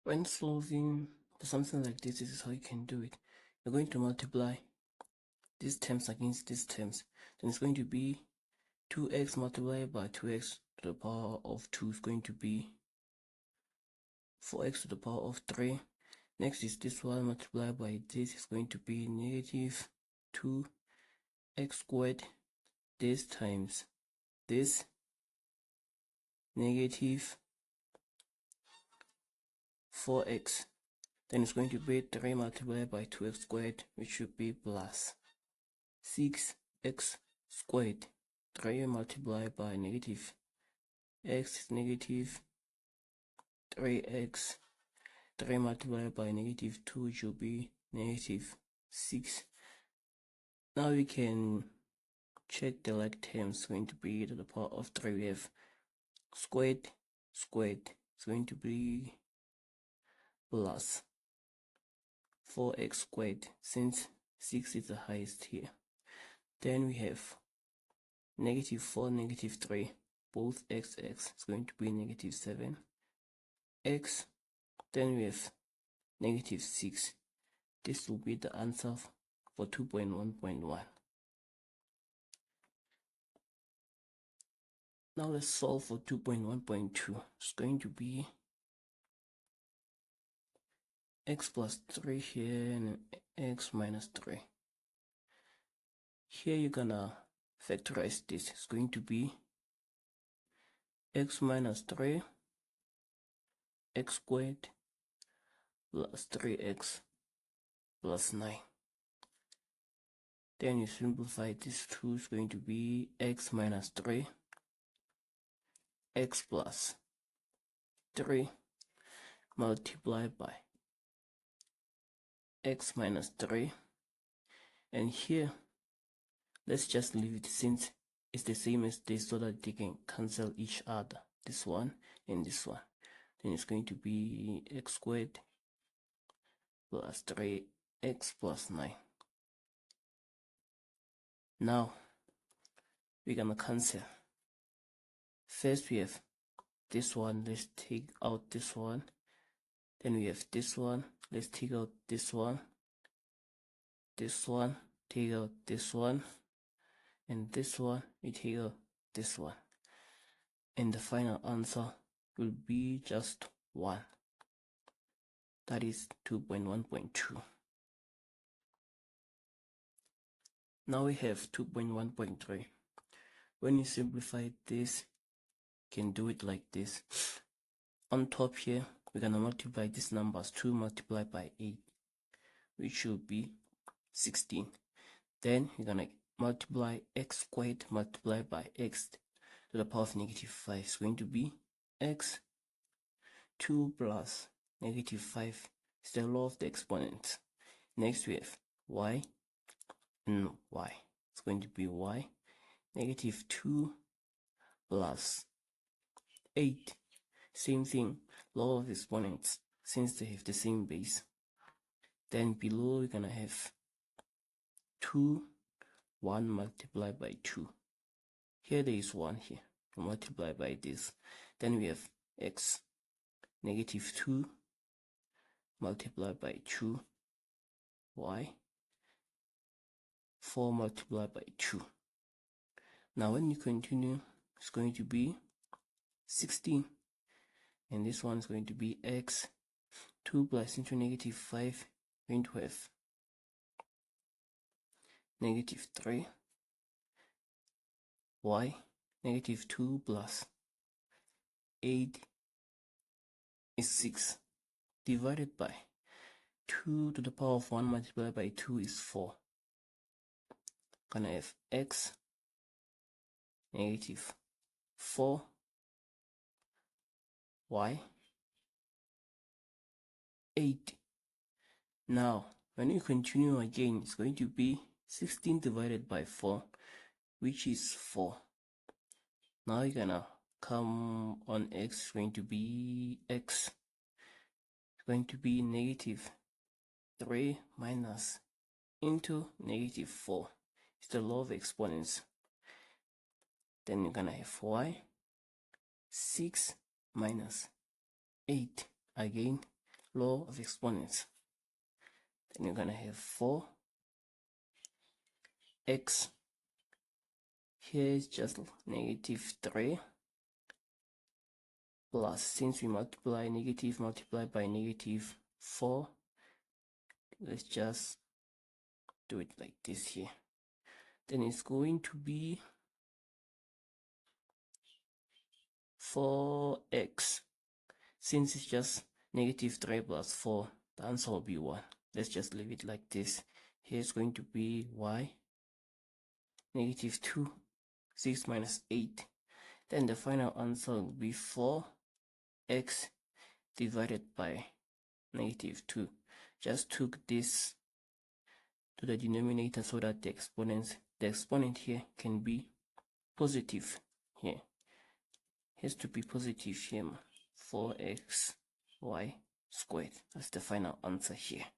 When solving for something like this is how you can do it. You're going to multiply these terms against these terms. Then it's going to be 2x multiplied by 2x to the power of 2 is going to be 4x to the power of 3. Next is this one multiplied by this is going to be negative 2x squared. This times this negative 4x. Then it's going to be 3 multiplied by 2x squared, which should be plus 6x squared. 3 multiplied by negative x is negative 3x. 3 multiplied by negative 2 should be negative 6. Now we can check the like terms. Going to be to the power of 3. We have squared it's going to be plus 4x squared, since 6 is the highest here. Then we have negative 4, negative 3, both x, it's going to be negative 7 x. Then we have negative 6. This will be the answer for 2.1.1. Now let's solve for 2.1.2. It's going to be x plus 3 here and x minus 3. Here you're gonna factorize this. It's going to be x minus 3 x squared plus 3x plus 9. Then you simplify this 2, is going to be x minus 3 x plus 3 multiplied by x minus 3, and here let's just leave it since it's the same as this so that they can cancel each other, this one and this one. Then it's going to be x squared plus 3x plus 9. Now we're gonna cancel. First we have this one, let's take out this one. Then we have this one, let's take out this one. This one, take out this one. And this one, we take out this one. And the final answer will be just 1. That is 2.1.2. Now we have 2.1.3. When you simplify this, you can do it like this. On top here, we're gonna multiply these numbers. 2 multiplied by 8, which should be 16. Then you're gonna multiply x squared multiplied by x to the power of negative 5. It's going to be x 2 plus negative 5 is the law of the exponent. Next we have y and y. It's going to be y negative 2 plus 8. Same thing, law of exponents, since they have the same base. Then below we're gonna have 2, 1 multiplied by 2. Here there is 1 here, multiply by this. Then we have x negative 2 multiplied by 2, y 4 multiplied by 2. Now when you continue, it's going to be 16, and this one is going to be x 2 plus into negative 5, going to have negative 3, y negative 2 plus 8 is 6, divided by 2 to the power of 1 multiplied by 2 is 4. Gonna have x negative 4, y 8. Now when you continue again, it's going to be 16 divided by 4, which is 4. Now you're gonna come on x, it's going to be x, it's going to be negative 3 minus into negative 4. It's the law of exponents. Then you're gonna have y 6 minus 8. Again, law of exponents. Then you're gonna have 4x. Here is just -3 plus, since we multiply negative multiplied by -4, let's just do it like this here. Then it's going to be 4x. Since it's just -3 plus 4, the answer will be 1. Let's just leave it like this. Here it's going to be y, -2, 6 minus 8. Then the final answer will be 4x divided by -2. Just took this to the denominator so that the exponent here can be positive here. Has to be positive here. 4xy squared. That's the final answer here.